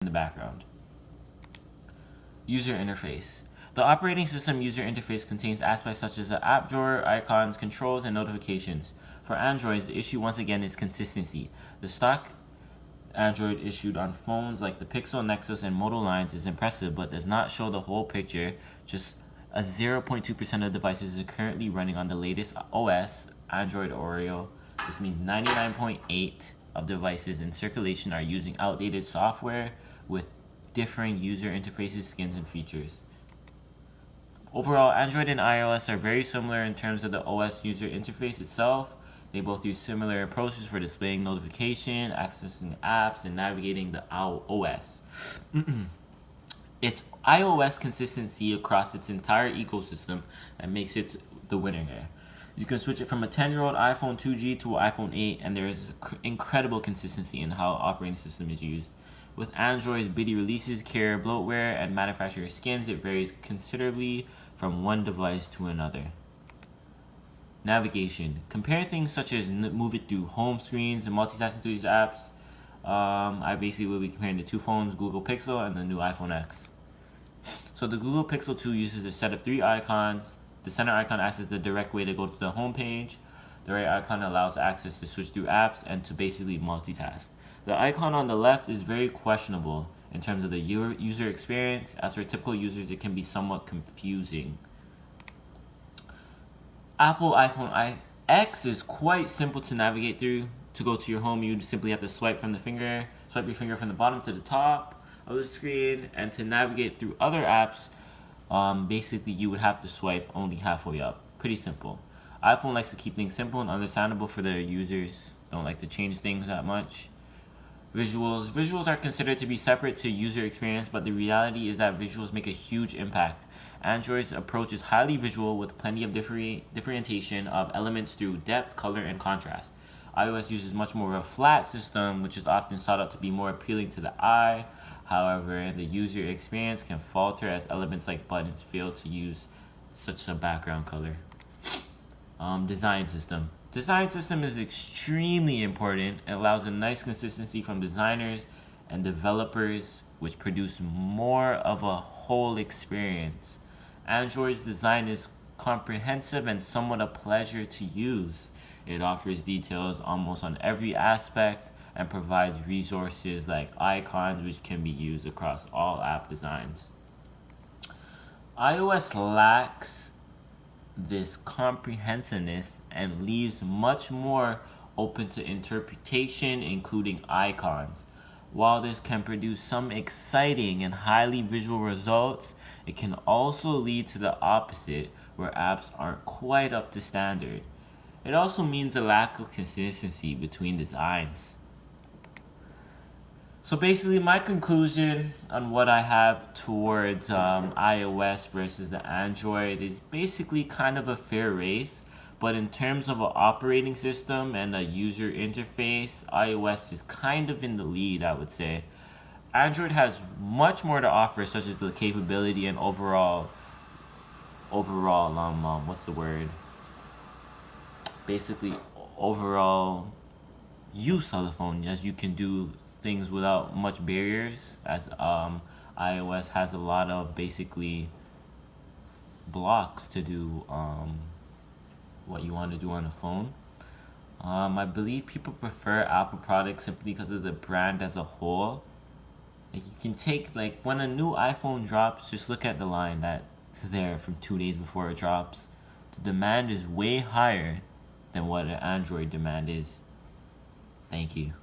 in the background. User interface. The operating system user interface contains aspects such as the app drawer, icons, controls, and notifications. For Androids, the issue once again is consistency. The stock Android issued on phones like the Pixel, Nexus, and Moto lines is impressive, but does not show the whole picture. Just a 0.2% of devices are currently running on the latest OS, Android Oreo. This means 99.8% of devices in circulation are using outdated software with differing user interfaces, skins, and features. Overall, Android and iOS are very similar in terms of the OS user interface itself. They both use similar approaches for displaying notification, accessing apps, and navigating the OS. It's iOS consistency across its entire ecosystem that makes it the winner here. You can switch it from a 10-year-old iPhone 2G to an iPhone 8, and there is incredible consistency in how operating system is used. With Android's bitty releases, carrier bloatware, and manufacturer skins, it varies considerably from one device to another. Navigation. Compare things such as move it through home screens and multitasking through these apps. I basically will be comparing the two phones, Google Pixel and the new iPhone X. So the Google Pixel 2 uses a set of 3 icons. The center icon acts as the direct way to go to the home page. The right icon allows access to switch through apps and to basically multitask. The icon on the left is very questionable in terms of the user experience. As for typical users, it can be somewhat confusing. Apple iPhone X is quite simple to navigate through. To go to your home, you simply have to swipe your finger from the bottom to the top of the screen, and to navigate through other apps, basically you would have to swipe only halfway up. Pretty simple. iPhone likes to keep things simple and understandable for their users. Don't like to change things that much. Visuals are considered to be separate to user experience, but the reality is that visuals make a huge impact. Android's approach is highly visual with plenty of differentiation of elements through depth, color, and contrast. iOS uses much more of a flat system, which is often sought out to be more appealing to the eye. However, the user experience can falter as elements like buttons fail to use such a background color. Design system. Design system is extremely important. It allows a nice consistency from designers and developers, which produce more of a whole experience. Android's design is comprehensive and somewhat a pleasure to use. It offers details almost on every aspect and provides resources like icons which can be used across all app designs. iOS lacks this comprehensiveness and leaves much more open to interpretation, including icons. While this can produce some exciting and highly visual results, it can also lead to the opposite, where apps aren't quite up to standard. It also means a lack of consistency between designs. So basically, my conclusion on what I have towards iOS versus the Android is basically kind of a fair race. But in terms of an operating system and a user interface, iOS is kind of in the lead, I would say. Android has much more to offer, such as the capability and overall, what's the word? Basically, overall use of the phone, as you can do things without much barriers, as iOS has a lot of basically blocks to do what you want to do on a phone. I believe people prefer Apple products simply because of the brand as a whole. Like you can take, like when a new iPhone drops, just look at the line that's there from 2 days before it drops. The demand is way higher than what an Android demand is. Thank you.